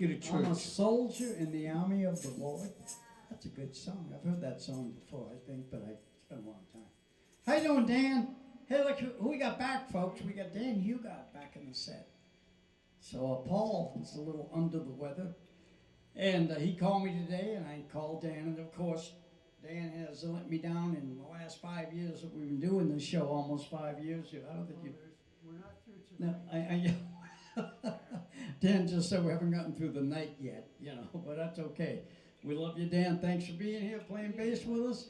get a church. I'm a soldier in the army of the Lord. That's a good song. I've heard that song before, I think, but it's been a long time. How you doing, Dan? Hey, look who we got back, folks. We got Dan Hughart back in the set. So Paul is a little under the weather. And he called me today, and I called Dan. And, of course, Dan has let me down in the last 5 years that we've been doing this show, almost 5 years. I don't think you... We're not through tonight. No, Dan just said we haven't gotten through the night yet, you know, but that's okay. We love you, Dan. Thanks for being here, playing bass with us.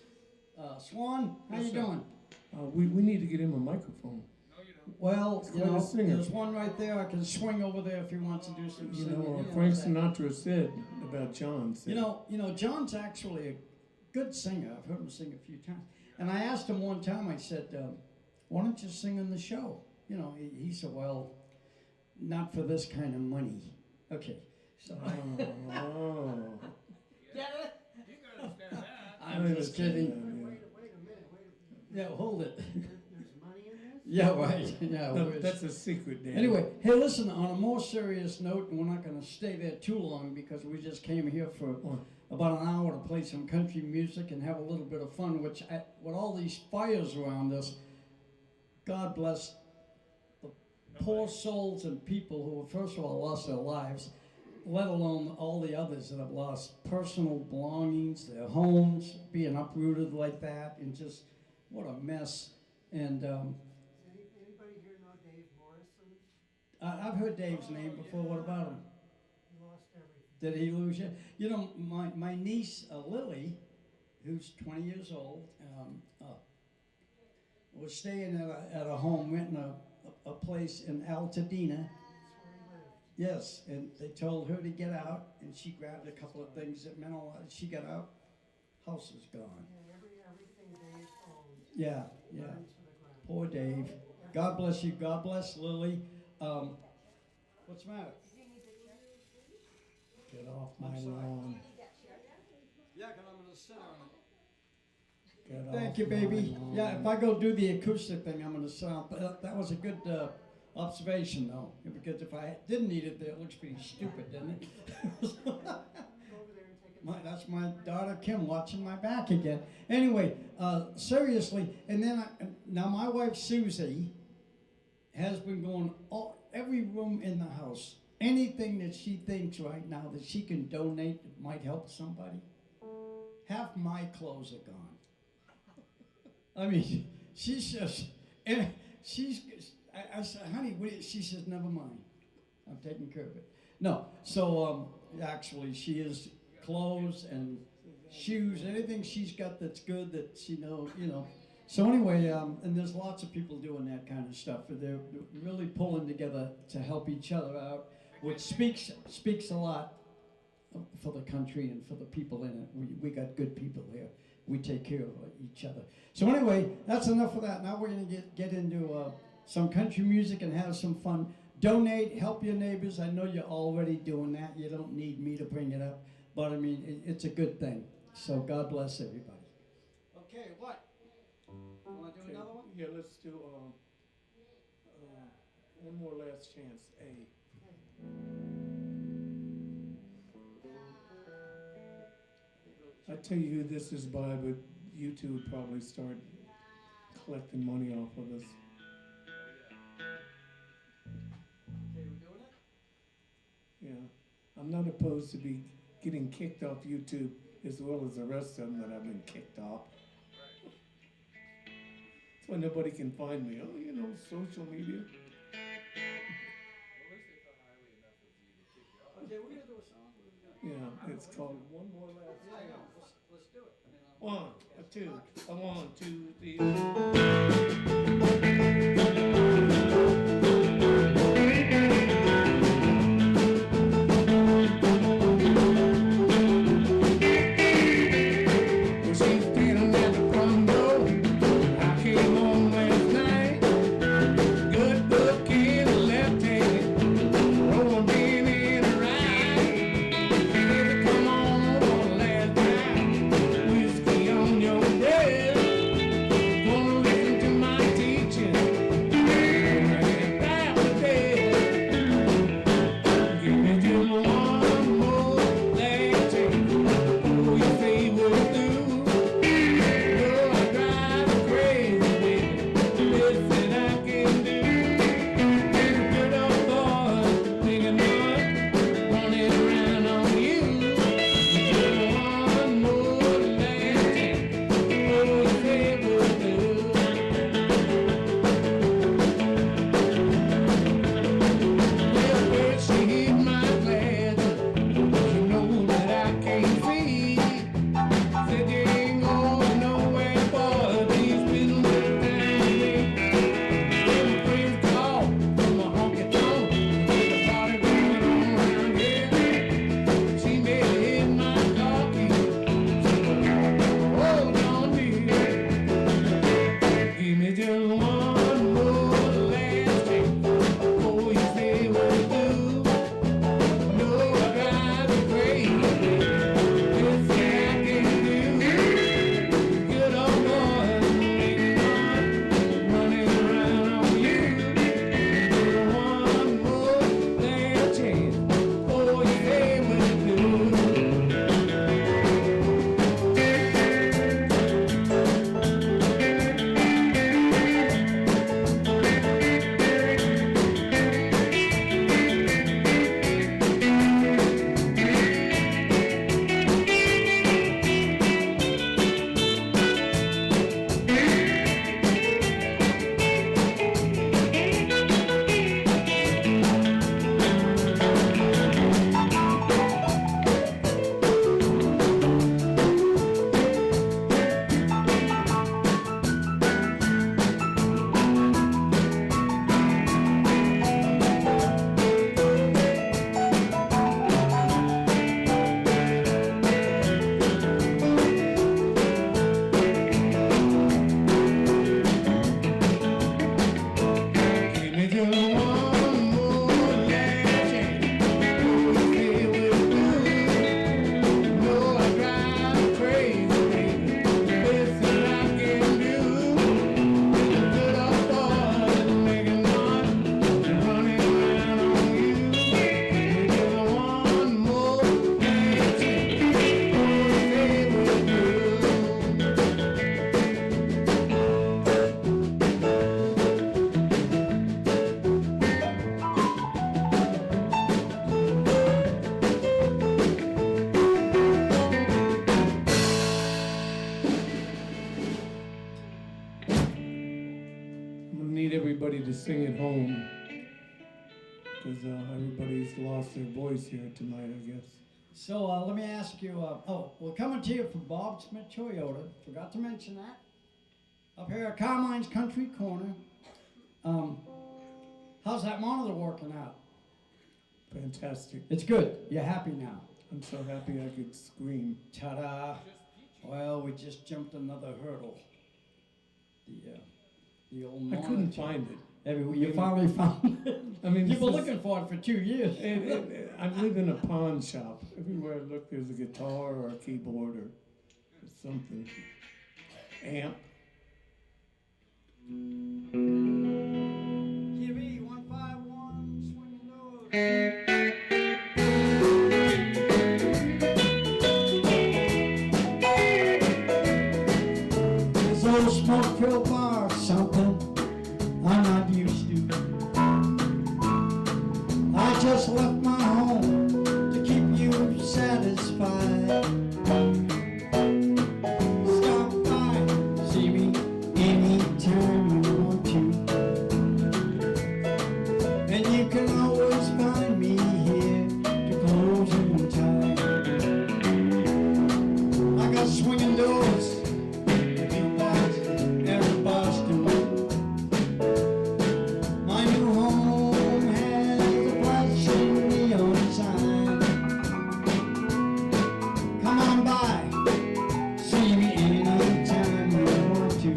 Swan, how you doing? We need to get him a microphone. No, you don't. Well, you know, singer. there's one right there. I can swing over there if he wants to do some You singing. know, Frank Sinatra said about John. Said, You know, John's actually a good singer. I've heard him sing a few times. And I asked him one time, I said, why don't you sing in the show? You know, he said, well, not for this kind of money. Okay, so. Oh. Get it? You can understand that. I'm just kidding. Wait a minute. Yeah, hold it. There's money in this? Yeah, right. Yeah. No, that's a secret, Dan. Anyway, hey, listen, on a more serious note, and we're not going to stay there too long because we just came here for about an hour to play some country music and have a little bit of fun, with all these fires around us, God bless the poor souls and people who have, first of all, lost their lives, let alone all the others that have lost personal belongings, their homes, being uprooted like that, and just what a mess. And Anybody here know Dave Morrison? I've heard Dave's name before. What about him? He lost everything. Did he lose you? You know, my niece Lily, who's 20 years old, was staying at a home, renting a place in Altadena. That's where he lived. Yes, and they told her to get out, and she grabbed a couple of things that meant a lot. She got out, house is gone. And everything Dave owned Yeah, yeah. burned to the ground. Poor Dave. God bless you. God bless Lily. What's the matter? Get off my I'm sorry. lawn. Yeah, because I'm going to sit on it. Get Thank off you, my baby. lawn. Yeah, if I go do the acoustic thing, I'm going to sound. But that was a good observation, though, because if I didn't need it there, it looks pretty stupid, doesn't it? Go over there and take it. That's my daughter Kim watching my back again. Anyway, seriously, and then now my wife Susie has been going every room in the house. Anything that she thinks right now that she can donate that might help somebody. Half my clothes are gone. I mean, she's just, and I said, honey, she says, never mind. I'm taking care of it. No, so actually she is clothes and shoes, anything she's got that's good that she knows, you know. So anyway, and there's lots of people doing that kind of stuff. They're really pulling together to help each other out, which speaks a lot for the country and for the people in it. We got good people here. We take care of each other. So anyway, that's enough of that. Now we're going to get into some country music and have some fun. Donate, help your neighbors. I know you're already doing that. You don't need me to bring it up. But I mean, it's a good thing. So God bless everybody. Okay, what? You want to do another one? Yeah, let's do one more last chance. A. I tell you who this is by, but you two would probably start collecting money off of us. Okay, we're doing it? Yeah, I'm not opposed to be getting kicked off YouTube as well as the rest of them that have been kicked off. That's why nobody can find me. Oh, you know, social media. Okay, we're gonna do a song. Yeah, it's called One More Last. Yeah, let's do it. I mean, One, a two, a 1, 2, 3. Well, she's standing at the front door. I came home last night. Good book in the left hand, rolling in the right. Baby, come on over last night. Whiskey on your breath. Gonna just one more last chance before you say what you do. No, I drive you crazy. This thing I can do. Good old boy, running around on you. Just one more last chance before you say what you do. Give me just one more last chance before you say what you do. No, I drive you crazy, baby. Listen, I can do. Good old boy, making noise, running around on you. Give me just one more last chance before you say what you do. I'm gonna need everybody to sing at home because everybody's lost their voice here tonight, I guess. So let me ask you, we're coming to you from Bob Smith Toyota. Forgot to mention that. Up here at Carmine's Country Corner. How's that monitor working out? Fantastic. It's good. You're happy now. I'm so happy I could scream. Ta-da. Well, we just jumped another hurdle. The old I monitor. couldn't find it. You finally found it. I mean, You've been this is- looking for it for 2 years. I live in a pawn shop. Everywhere I look, there's a guitar or a keyboard or something. Amp. Jere 151, swinging doors. This old smoke-filled bar is something I'm not used to. I just left my home to keep you satisfied. Stop by, see me anytime you want to. And you can always find me here to closing time. I got swinging doors, big box, every Boston. My new home has a flashing neon sign. Come on by, see me anytime you want to.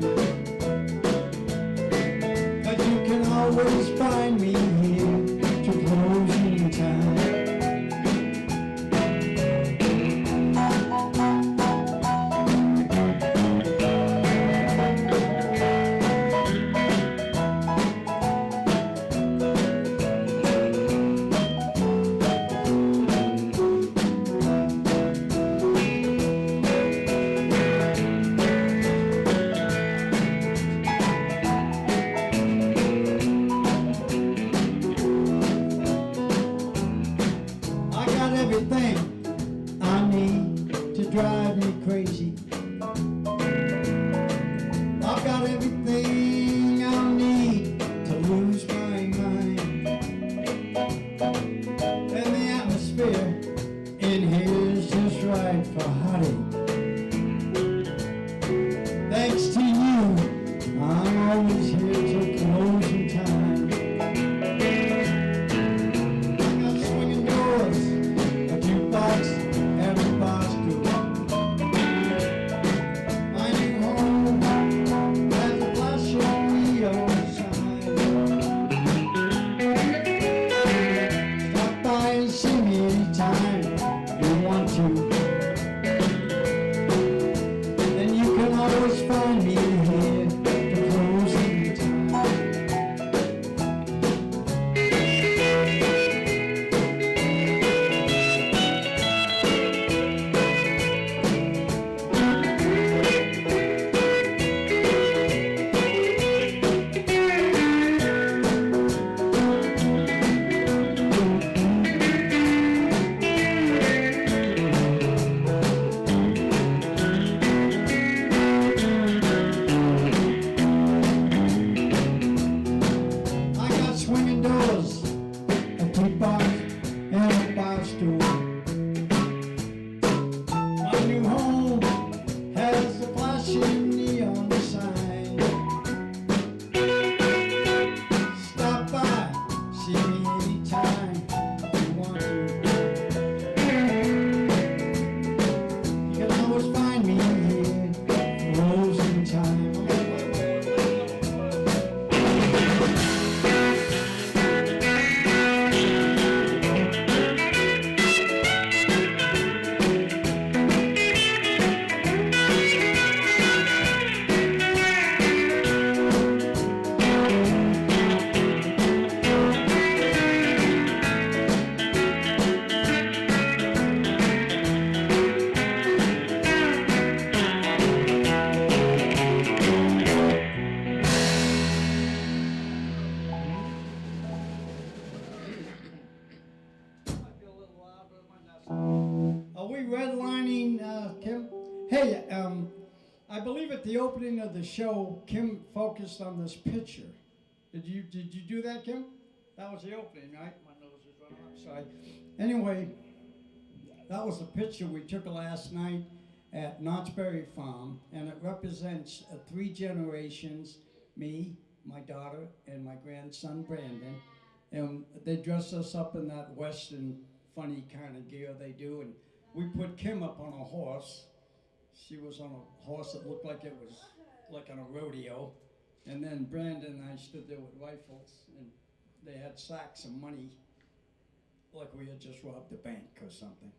But you can always find me here to closing time. I got everything I need to drive me crazy. I've got everything I'll need to lose my mind. And the atmosphere in here is just right for hottie. Thanks to you, I'm always here till closing time. I got swinging doors, a jukebox, every box do. My new home has a flashing believe at the opening of the show, Kim focused on this picture. Did you do that, Kim? That was the opening, right? My nose is running upside. Anyway, that was the picture we took last night at Knott's Berry Farm, and it represents 3 generations, me, my daughter, and my grandson, Brandon. And they dress us up in that Western funny kind of gear they do, and we put Kim up on a horse. She was on a horse that looked like it was like on a rodeo. And then Brandon and I stood there with rifles, and they had sacks of money, like we had just robbed a bank or something.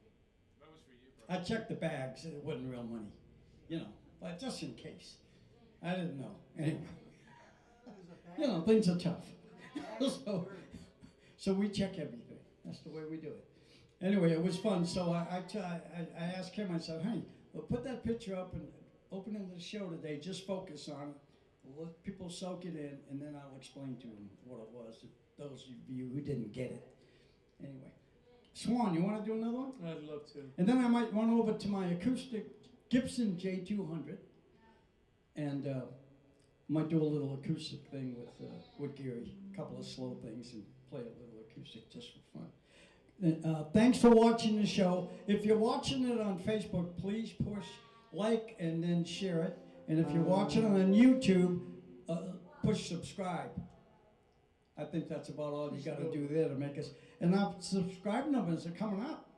That was for you, bro. I checked the bags, it wasn't real money, you know, but just in case. I didn't know. Anyway, you know, things are tough. So we check everything. That's the way we do it. Anyway, it was fun. So I asked him, I said, hey, well, put that picture up and opening the show today, just focus on it. Let people soak it in, and then I'll explain to them what it was, those of you who didn't get it. Anyway, Swan, you want to do another one? I'd love to. And then I might run over to my acoustic Gibson J200, and might do a little acoustic thing with Gary, a couple of slow things, and play a little acoustic just for fun. Thanks for watching the show. If you're watching it on Facebook, please push like and then share it. And if you're watching it on YouTube, push subscribe. I think that's about all you got to do there to make us. And our subscribe numbers are coming up.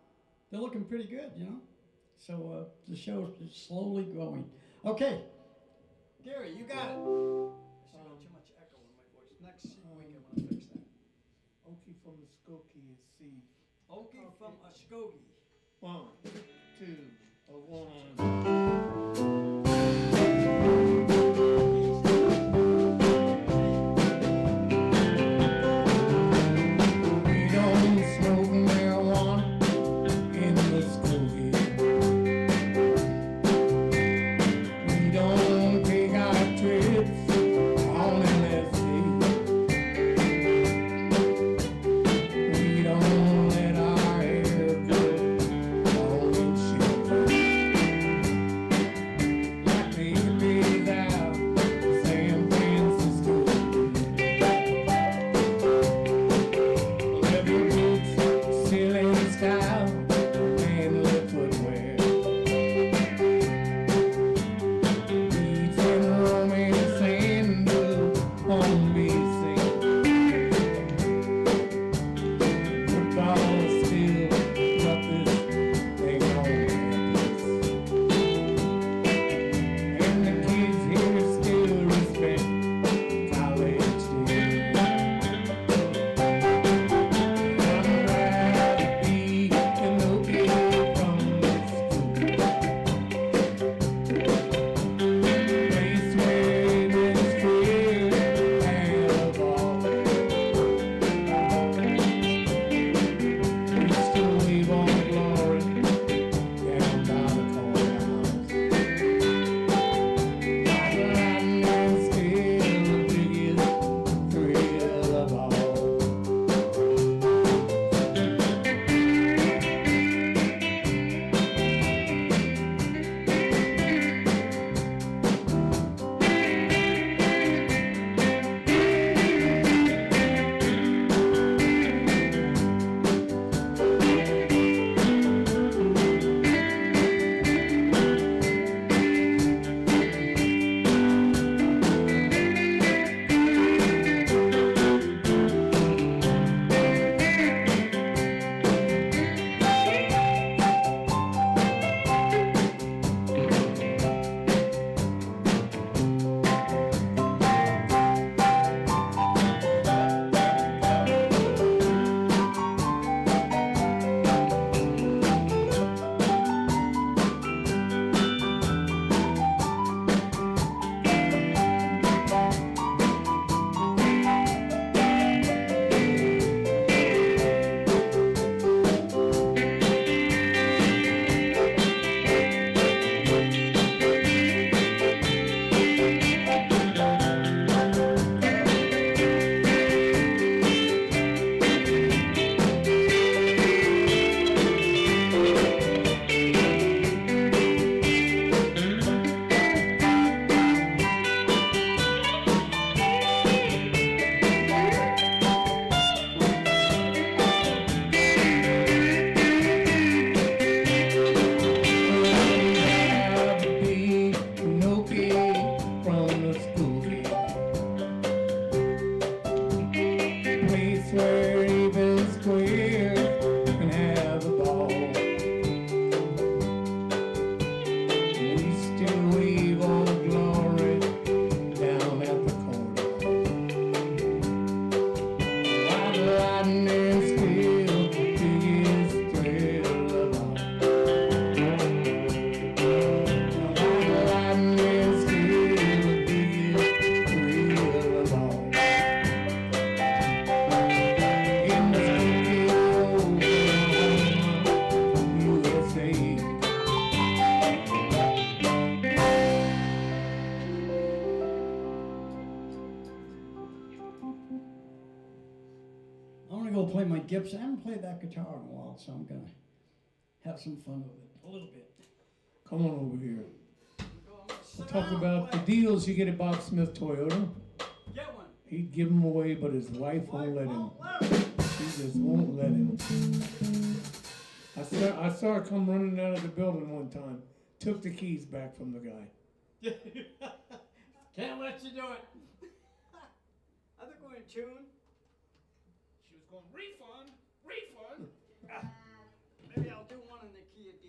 They're looking pretty good, you know. So the show is slowly growing. Okay, Gary, you got it. I still got too much echo in my voice. Next week I'm gonna fix that. Okie from the Skokie is C. Okie from Muskogee. 1, 2, 1. We don't smoke marijuana in the Skokie. We don't take our trips on LSD. We don't let our hair grow all in shit. where even square can have a ball. We still weave old glory down at the corner. White lightning still the biggest thrill of all. White lightning still the biggest thrill of all. In the spooky old USA. I'm gonna go play my Gibson. I haven't played that guitar in a while, so I'm gonna have some fun with it a little bit. Come on over here. We'll talk about the deals you get at Bob Smith Toyota. Get one. He'd give them away, but his wife won't let him. She just won't let him. I saw her come running out of the building one time. Took the keys back from the guy. Can't let you do it. I think we're in tune. She was going, refund, refund. Maybe I'll do one in the key of D.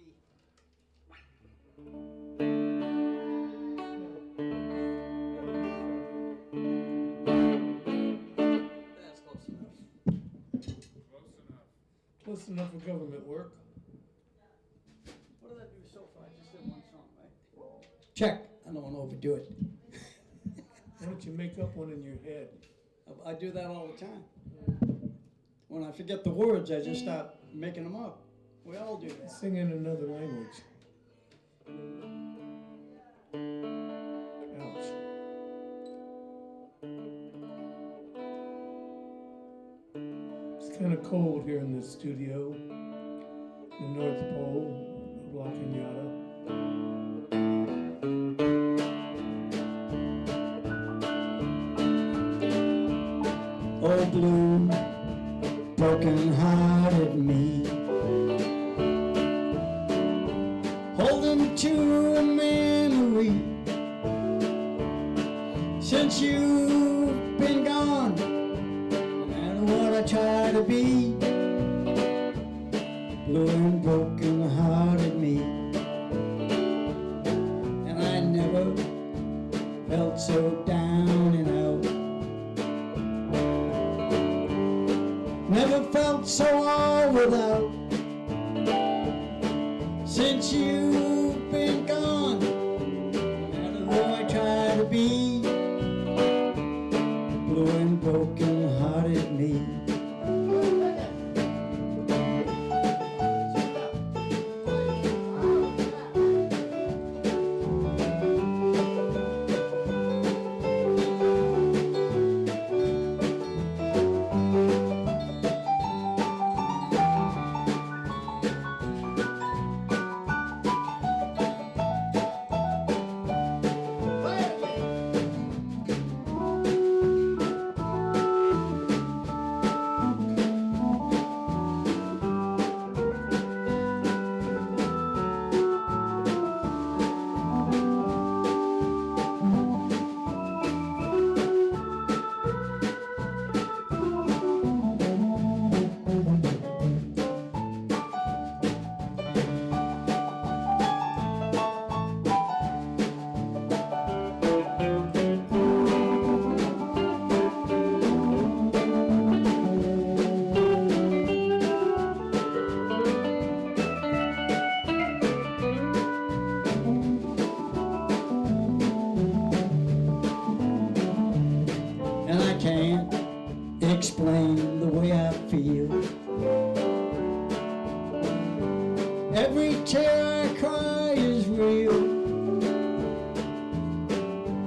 That's close enough. Close enough. Close enough for government work. What did I do so far? I just did one song, right? Check. I don't want to overdo it. Why don't you make up one in your head? I do that all the time. When I forget the words, I just start making them up. We all do that. Sing in another language. Ouch. It's kind of cold here in this studio. The North Pole of La Cañada. Oh, blue, broken-hearted me, holding to a memory. Since you've been gone, no matter what I try to be, blue and broken-hearted me, and I never felt so down and out. Never felt so all without. Since you've been gone, no matter who I try to be, blue and broken-hearted me. Explain the way I feel. Every tear I cry is real.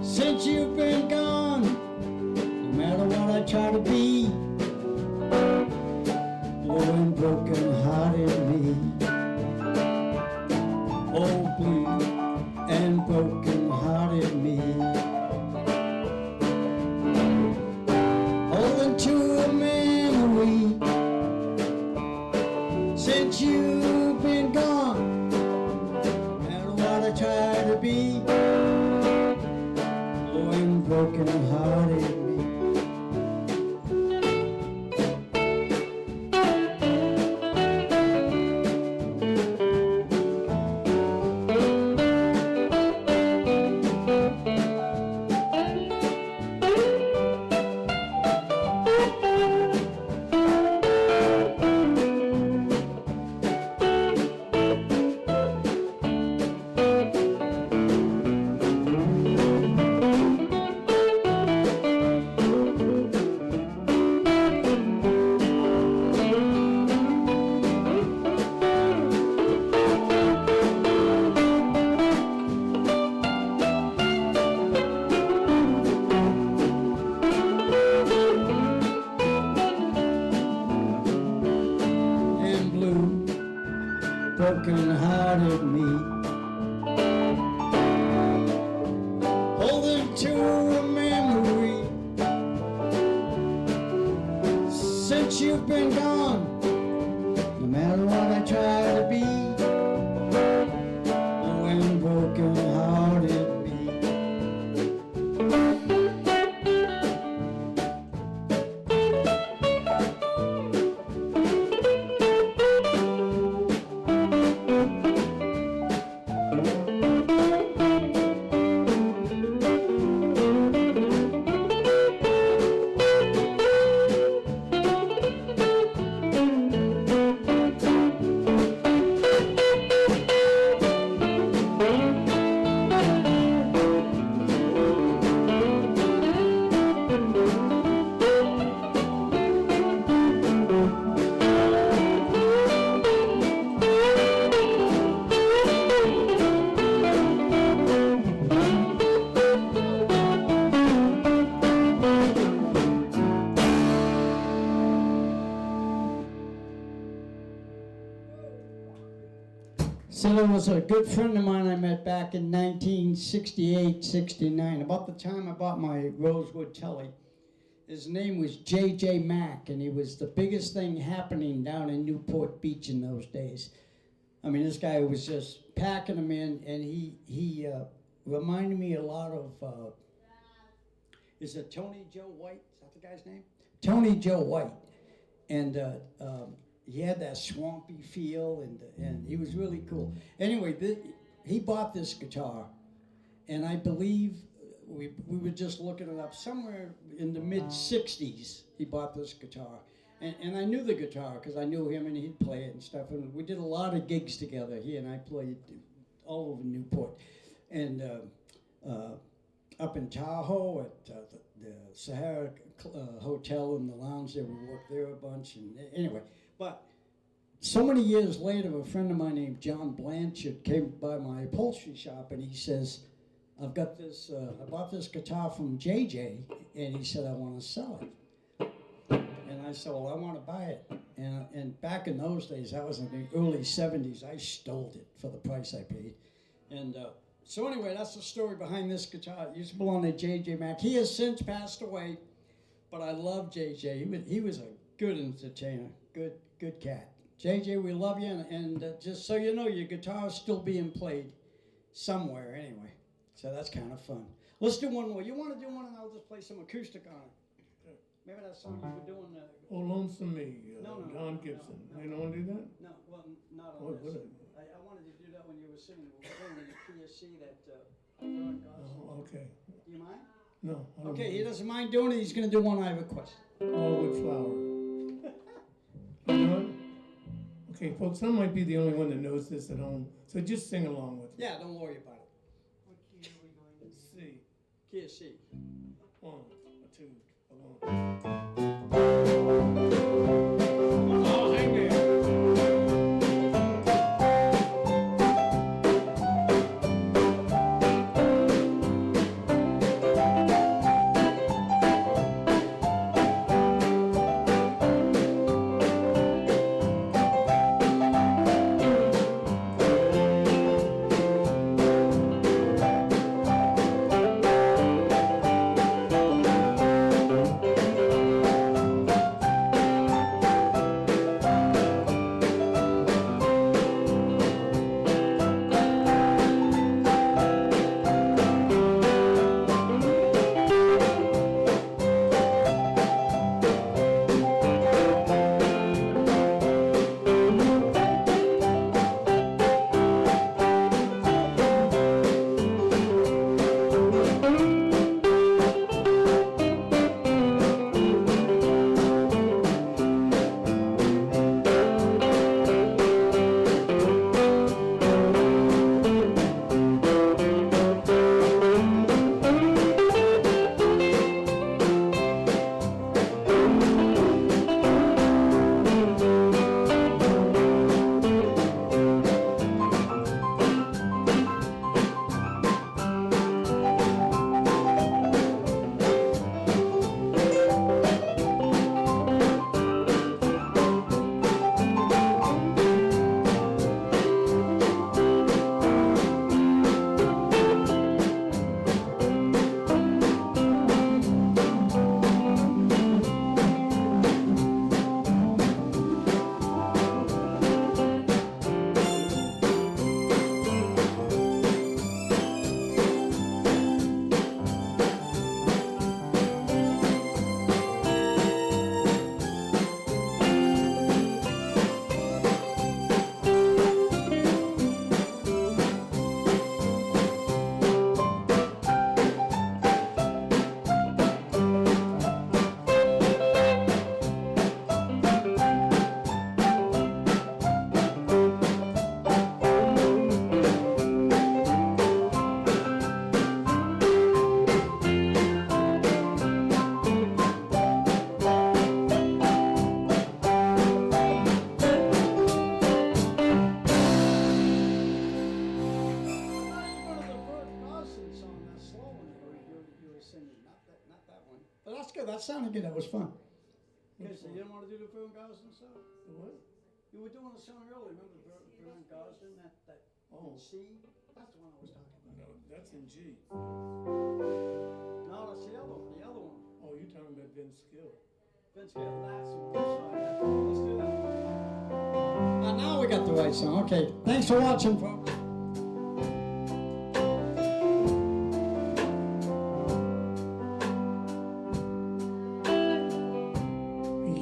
Since you've been gone, no matter what I try to be, blue and broken-hearted me. Oh, blue and broken-hearted me. Holding to a memory. Since you've been gone, no matter what I try to be, blue and broken-hearted me. broken-hearted me, holding to a memory. Since you've been gone, no matter what I try to be, when broken-hearted me. So there was a good friend of mine I met back in 1968, 69, about the time I bought my Rosewood Telly. His name was J.J. Mack, and he was the biggest thing happening down in Newport Beach in those days. I mean, this guy was just packing them in, and he reminded me a lot of, is it Tony Joe White? Is that the guy's name? Tony Joe White. And he had that swampy feel, and he was really cool. Anyway, he bought this guitar, and I believe we were just looking it up. Somewhere in the mid-'60s, he bought this guitar. And I knew the guitar because I knew him and he'd play it and stuff. And we did a lot of gigs together. He and I played all over Newport. And up in Tahoe at the Sahara Hotel in the lounge there, we worked there a bunch. And anyway, but so many years later, a friend of mine named John Blanchard came by my upholstery shop and he says, I've got this, I bought this guitar from JJ, and he said, I want to sell it. And I said, well, I want to buy it. And back in those days, that was in the early 70s, I stole it for the price I paid. And so anyway, that's the story behind this guitar. It used to belong to J.J. Mack. He has since passed away, but I love J.J. He was a good entertainer, good cat. J.J., we love you, and just so you know, your guitar is still being played somewhere anyway. So that's kind of fun. Let's do one more. You want to do one, and I'll just play some acoustic on it. Maybe that song you were doing. Oh, Lonesome Me, No, Don Gibson. no. You don't want to do that? No, well, not on What this. would I wanted to do that when you were singing. We were doing the PSC that Hughart got. Oh, okay. Do you mind? No, I don't Okay, he mind. doesn't mind doing it. He's going to do one I request. Wildwood Flower. You know it? Okay, folks, I might be the only one that knows this at home, so just sing along with me. Yeah, don't worry about it. What key are we going to? C. Key of C. 1, 2, 1. Oh, hang there. That sounded good. That was fun. Okay, so you didn't want to do the Vern Gosling song? The what? You were doing a song earlier. Remember Vern Gosling? That Oh. C? That's the one I was talking about. No, that's in G. No, that's the other one. The other one. Oh, you're talking about Vince Gill. Vince Gill. That's the one. Let's do that. Now we got the right song. Okay. Thanks for watching, folks.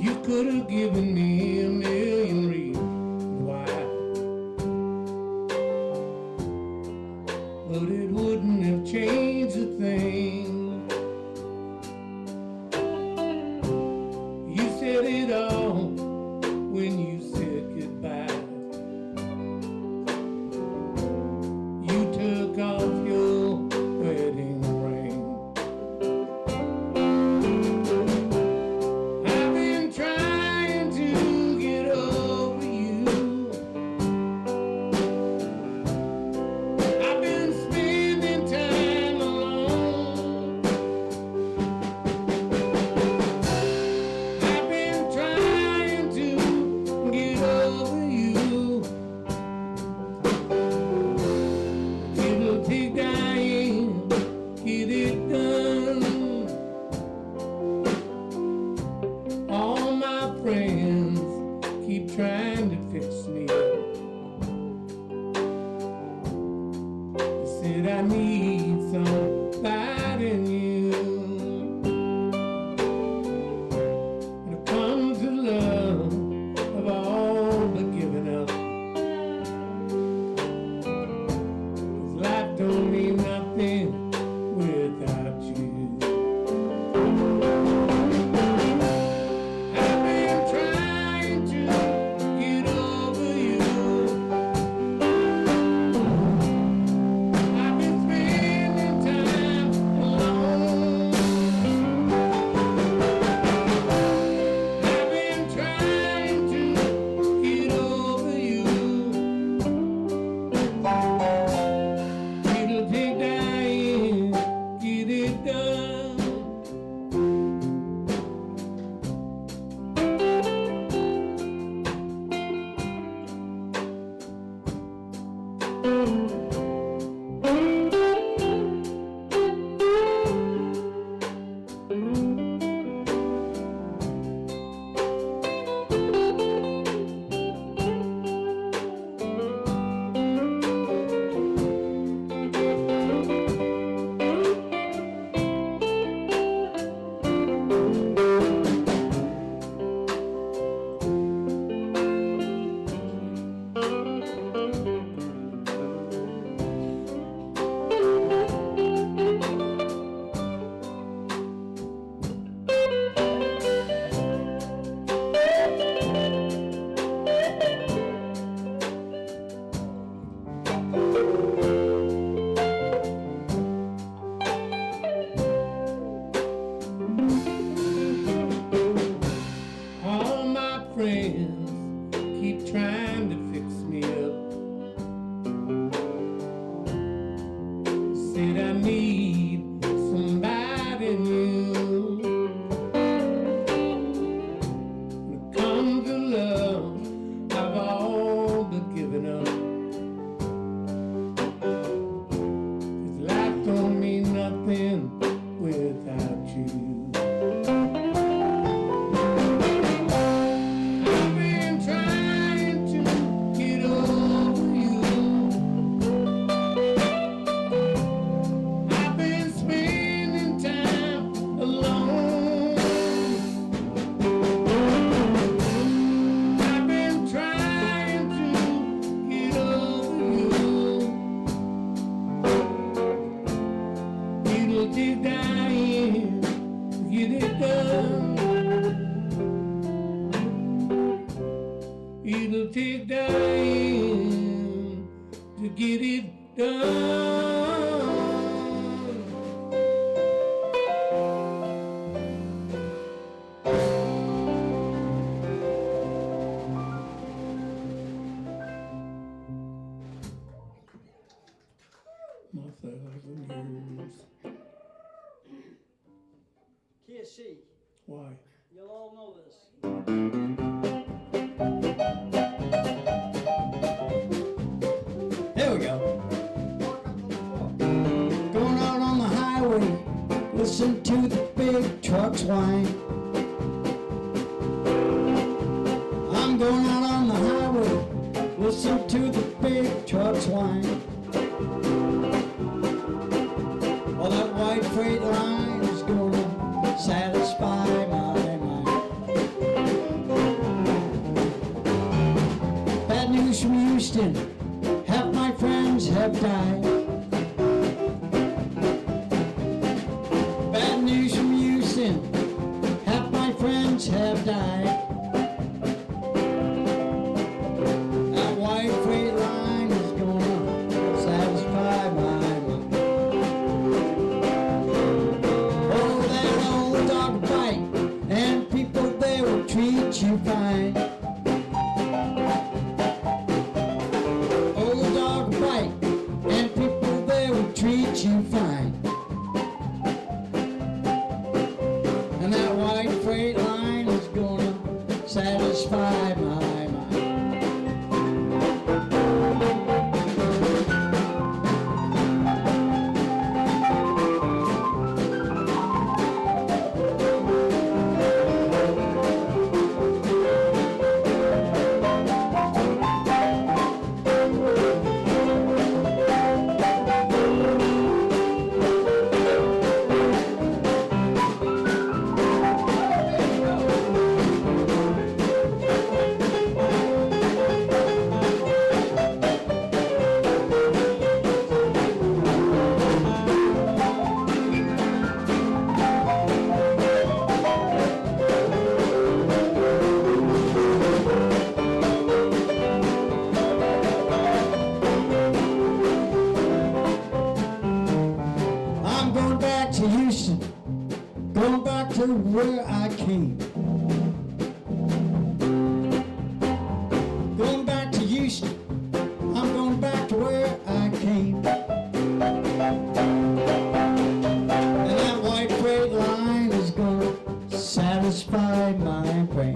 You could have given me a million reasons why, but it wouldn't have changed a thing. You said it all when you said goodbye. You took off your wedding ring. I've been trying to get over you. I've been spending time alone. I've been trying to get over you. It'll take dying, get it done. All my friends keep trying to fix me up. They said I need somebody new. When it comes to love, I've all but given up. 'Cause life don't mean nothing without you. I've been trying to get over you. I've been spending time alone. I've been trying to get over you. It'll take dying, get it done. All my friends keep trying to fix me up. Said I need somebody new. When it comes to love, I've all but given up. 'Cause life don't mean nothing without you. I've been trying to get over you. I've been spending time alone. I've been trying to get over you. It'll take dying, get it done. It'll take dying to get it done. My 1,000 years. Key of C. You'll all know this. There we go. Going out on the highway, listen to the big trucks whine. I'm going out on the highway, listen to the big trucks whine. Well, that white freight line is gonna satisfy my mind. Bad news from Houston, half my friends have died. Bad news from Houston, half my friends have died. That white freight line is gonna satisfy my mind. Oh, that old dog fight, and people they will treat you fine. Old dog fight, and people they will treat you fine. And that white freight line is gonna satisfy my mind. I'm going back to Houston, going back to where I came. Going back to Houston, I'm going back to where I came. And that white freight line is gonna satisfy my brain.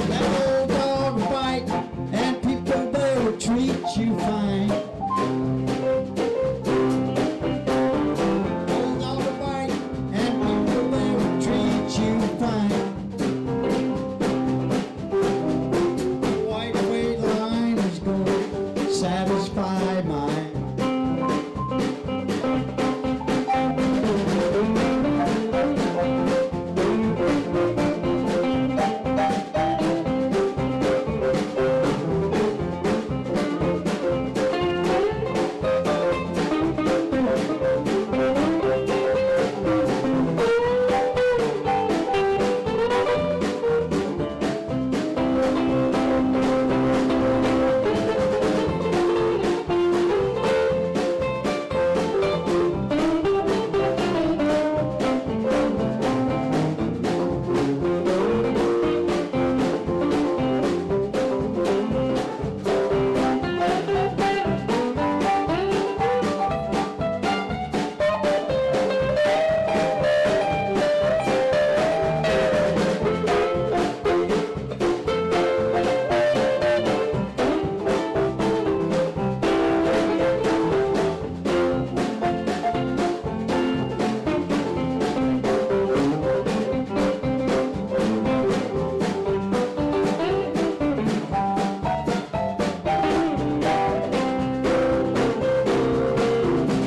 That old dog bite, and people they will treat you fine. Old dog bite, and people they will treat you fine. The white freight line is gonna satisfy my mind.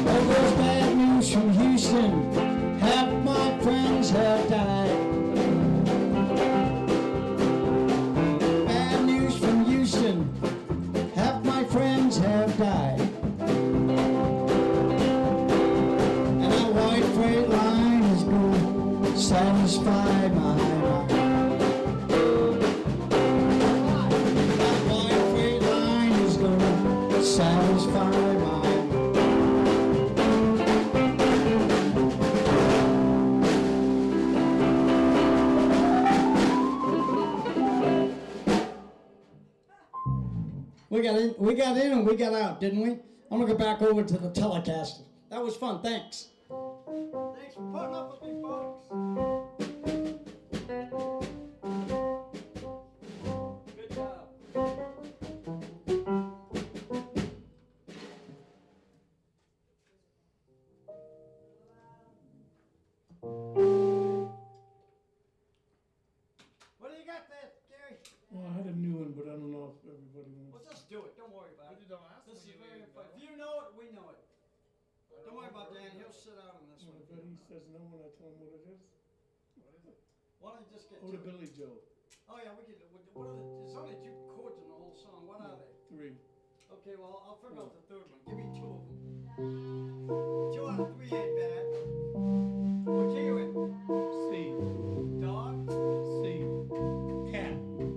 All those bad news from Houston, half my friends have died. Bad news from Houston, half my friends have died. And that white freight line is gonna satisfy my mind. That white freight line is gonna satisfy my mind. We got in and we got out, didn't we? I'm gonna go back over to the Telecaster. That was fun, thanks. Thanks for putting up with me, folks. know if everybody Well, wants. just do it. Don't worry about We it. did the last This one, is you very didn't fun. know. If you know it, we know it. I Don't worry know about Bert Dan. He'll knows. sit out on this I one. bet he says no when I tell him what it is. What is it? Why don't you just get Oh, to the it? Billy Joe. Oh yeah, we could. What are the? There's only 2 chords in the whole song. What are they? 3. Okay, well I'll figure out the third one. Give me 2 of them. 2 out of 3 ain't bad. What key you in? C. Dog. C. Cat.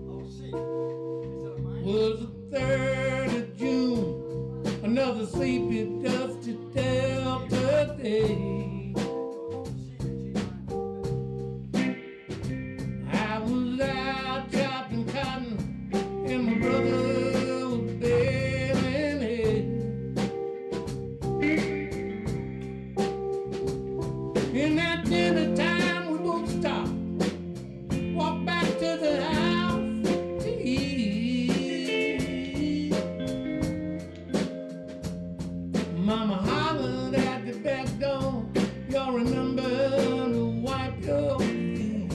Oh, C. Is it a minor? Was the 3rd of June, another sleepy, dusty Delta day. C to G minor. I was out chopping cotton, and my brother was baling hay. In that dinner time, we both stopped, walked back to the house to eat. Mama hollered at the back door, y'all remember to wipe your feet.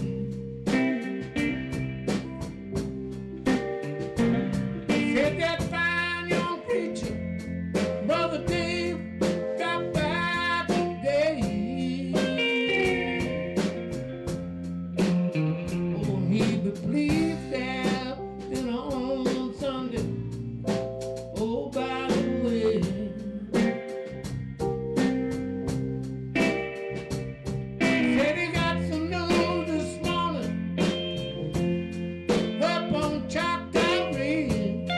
Said that fine young preacher, Brother Dave, got by today. Oh, he be pleased to have dinner on Sunday. Oh, by the way, said he got some news this morning up on Choctaw Ridge.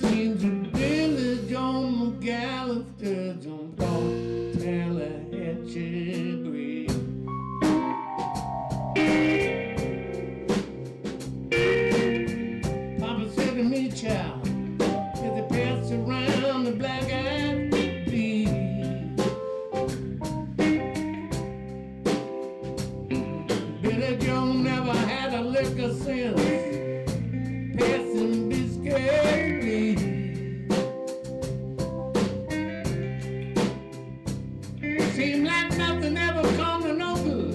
Seems that Billy Joe McAllister's on Port Tallahatchie Bridge. Papa said to me, child, as they passed around the black-eyed peas. Billy Joe never had a lick of sense, passing biscuit please. Seemed like nothing ever come to no good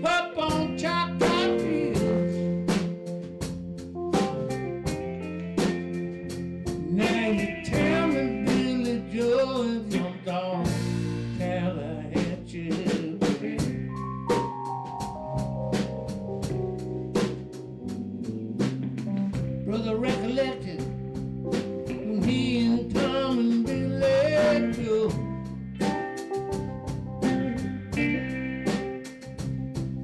up on Choctaw Hills. Now you tell me Billy Joe is on dog Tallahatchie Bridge. Brother recollected when he and Tom and Billy Joe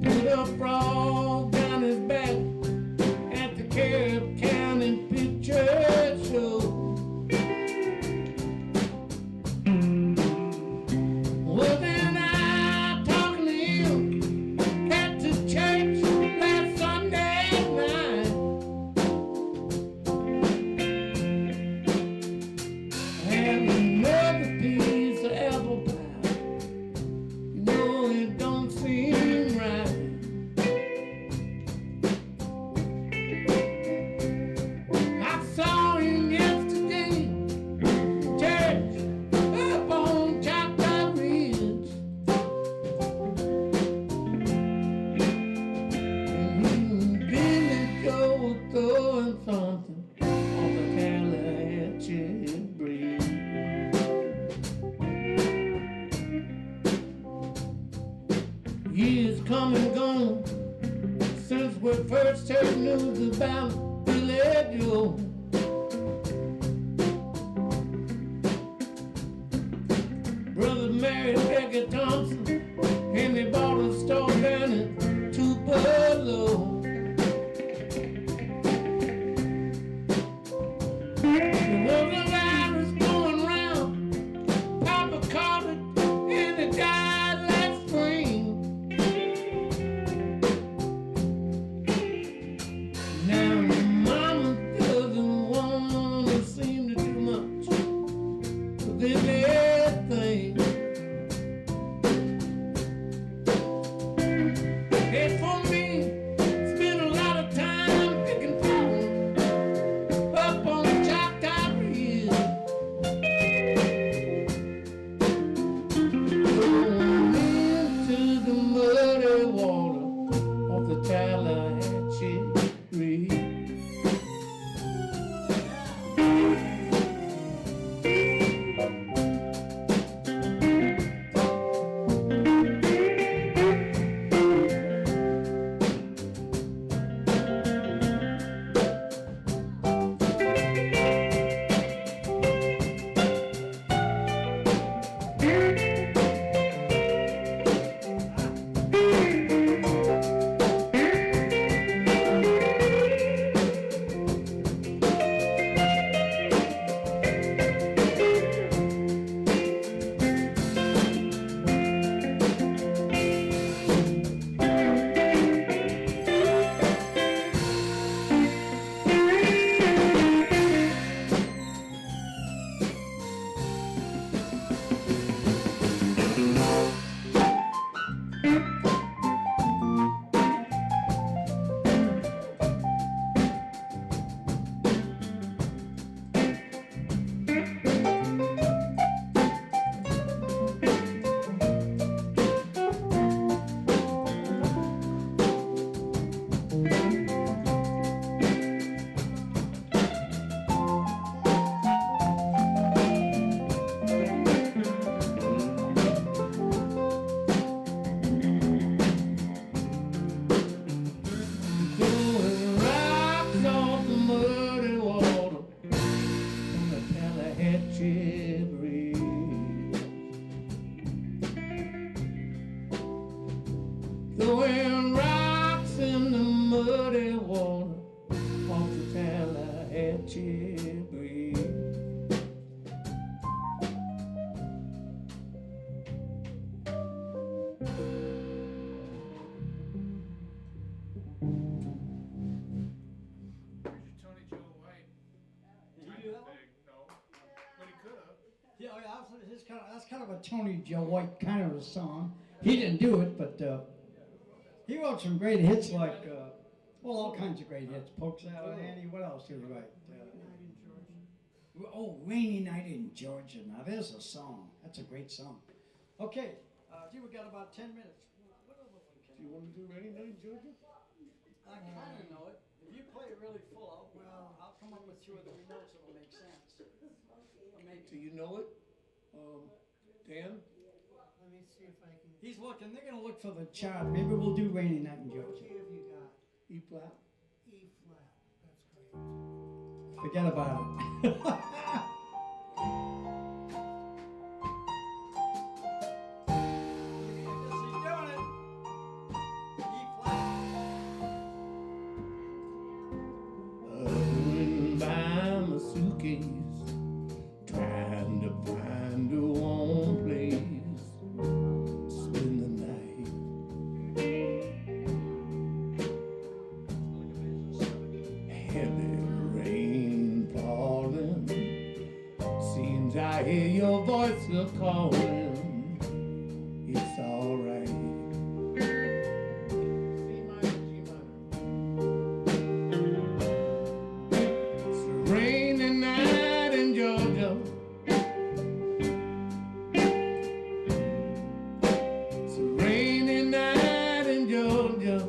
put a frog down his back at the Carib County Picture Show. Well, then I talking to him at the church last Sunday night. Have another piece of apple pie. You know it don't seem right. I saw him yesterday, church up on Choctaw Ridge. And Billy Joe was throwing something on the Tallahatchie Bridge. Years come and gone since we first heard news about Billy Joe. Brother married Becky Thompson, and they bought a store down in Tupelo. There was a virus going round. Papa caught it, and it died last spring. Now your mama doesn't want to seem to do much with anything. As for me, throwing rocks in the muddy water off the Tallahatchie Bridge. Where's your Tony Joe White? Did type you do of that one? thing? No, but he could have. Yeah, oh, yeah, that's kind of a Tony Joe White kind of a song. He didn't do it, but he wrote some great hits like, well, all kinds of great hits. Pokes Out Annie, what else did he write? Oh, Rainy Night in Georgia. Now there's a song. That's a great song. Okay, gee, we got about 10 minutes. What other one can Do you want to do Rainy Night in Georgia? I kind of know it. If you play it really full, I'll come up with 2 or 3 notes that'll make sense. Or maybe. Do you know it? Dan? Let me see if I can. He's looking. They're gonna look for the chart. Maybe we'll do Rainy Night in What Georgia. key have you got? E flat? E flat. That's great. Forget about it. Hovering by my suitcase, trying to find a warm place, spend the night. Heavy rain falling, seems I hear your voice a calling. It's alright. C minor, G minor. It's a rainy night in Georgia. It's a rainy night in Georgia.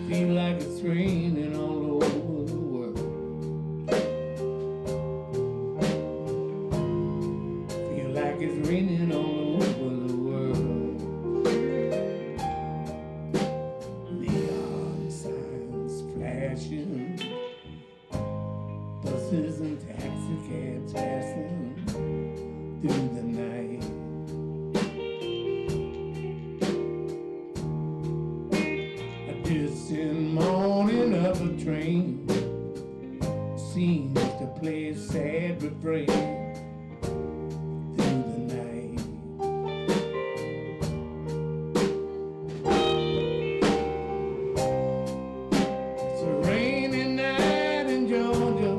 Feel like it's raining all over the world. Feel like it's raining all over the world. Neon signs flashing, buses and taxi cabs passing through the night. A distant moaning of a train seems to play a sad refrain through the night. It's a rainy night in Georgia.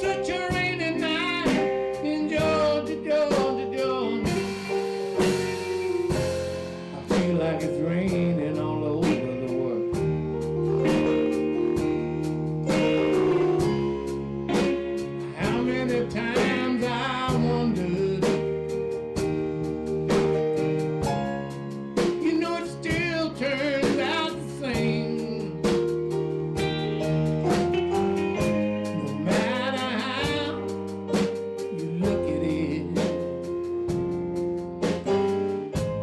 Such a rainy night in Georgia, Georgia, Georgia. I feel like it's raining all over the world. How many times I wondered, you know it still turns out the same. No matter how you look at it,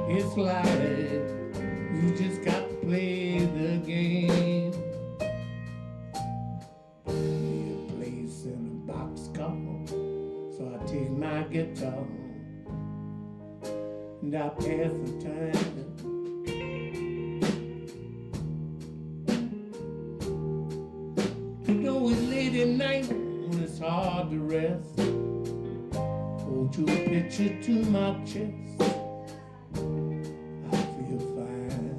it's like you just got to play the game. Me a place in a boxcar, so I take my guitar and I pass the time. You know it's late at night when it's hard to rest. Hold your picture to my chest. I feel fine.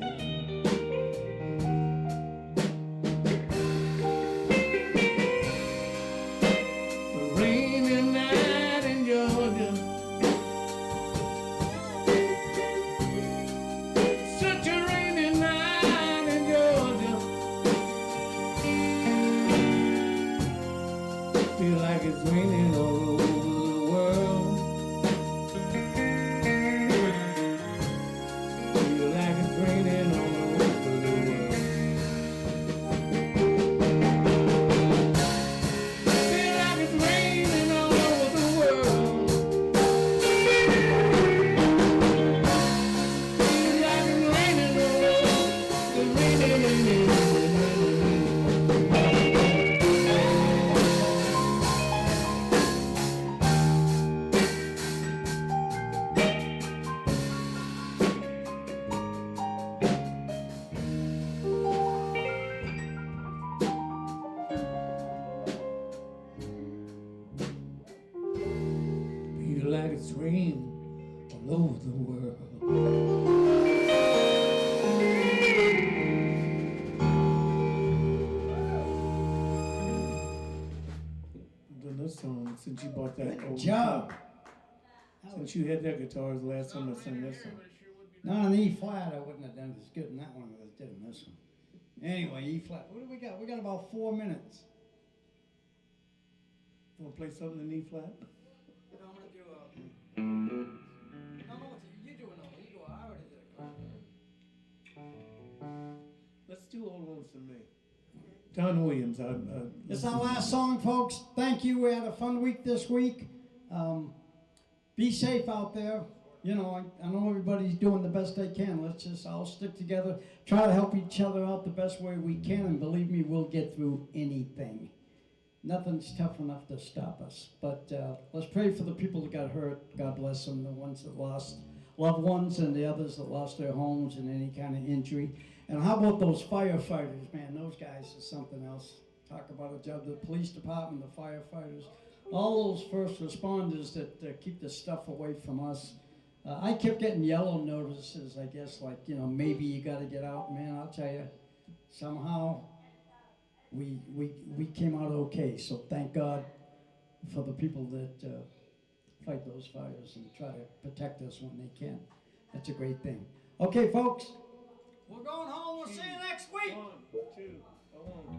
A rainy night in Georgia. Such a rainy night in Georgia. Feel like it's raining all over the world. Feel like it's raining all over the world. Feel like it's raining all over the world. Feel like it's raining all over. It's raining. it's rain all over the world. This song, since you bought that Good old job. since you had that guitar the last time I sang this song. Not an E flat, I wouldn't have done as good in that one as I did in this one. Anyway, E flat. What do we got? We got about 4 minutes. Want to play something in E flat? I'm gonna do a. No, you do it. No, you do it. I already did it. Let's do Old Lonesome Me. Don Williams. It's our last song, folks. Thank you. We had a fun week this week. Be safe out there. You know, I know everybody's doing the best they can. Let's just all stick together, try to help each other out the best way we can, and believe me, we'll get through anything. Nothing's tough enough to stop us. But let's pray for the people that got hurt. God bless them, the ones that lost loved ones and the others that lost their homes and any kind of injury. And how about those firefighters, man? Those guys are something else. Talk about a job. The police department, the firefighters, all those first responders that keep the stuff away from us. I kept getting yellow notices, I guess, like, you know, maybe you got to get out. Man, I'll tell you, somehow we came out okay. So thank God for the people that fight those fires and try to protect us when they can. That's a great thing. Okay, folks. We're going home. We'll see you next week. 1, 2,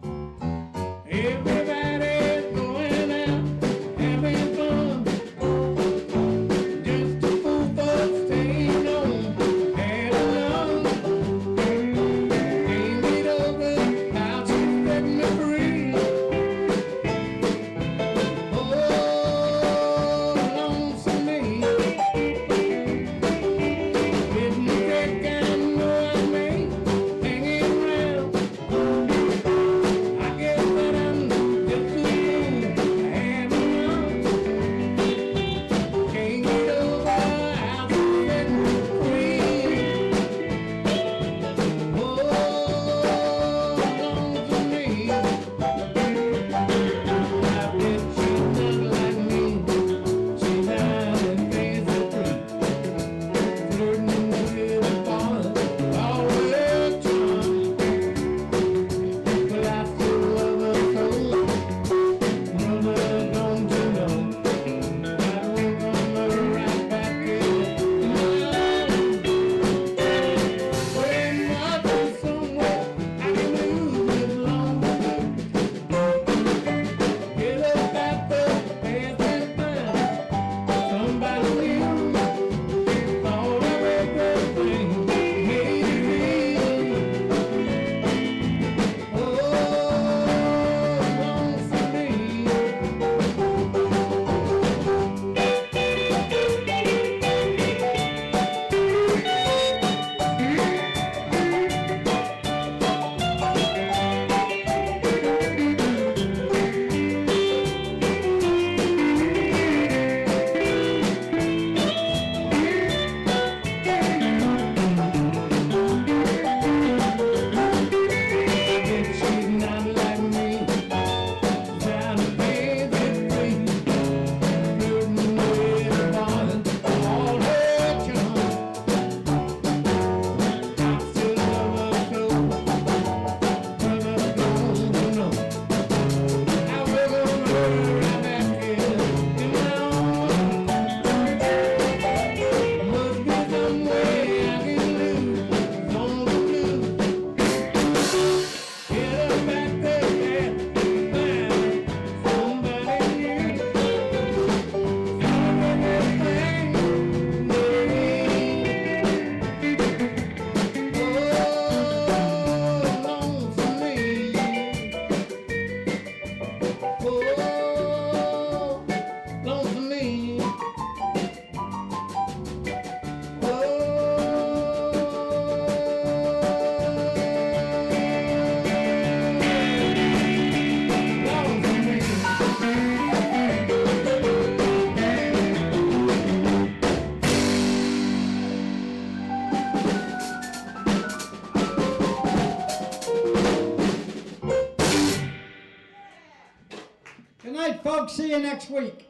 1. Everybody's going out, having fun. Just a fool for staying home. Had enough. Can't get over how she's setting me free. Oh, lonesome me. Didn't think I know I made hanging around. I guess that I'm just too fool. I had enough. Can't get over how she's setting me free. Oh, lonesome me. I bet she's not like me. She's out and dancing free. Flirting with a boy, always charming. But I still love her so. Brother, don't you know? I don't come right back in love. When I go somewhere, I can lose it long ago. Get up at the passing by. Somebody new. Thought of everything. Made it real. Oh, lonesome me. Bet she's not like me. Down to dancing free. Flirting with a boy, all her charm. I still love her so. Brother, don't you know? I will go right back in my own. Must be some way I can lose on the blue. Get up at the and find somebody new. Thought of everything Oh, lonesome me. Oh, lonesome me. Good night, folks. See you next week.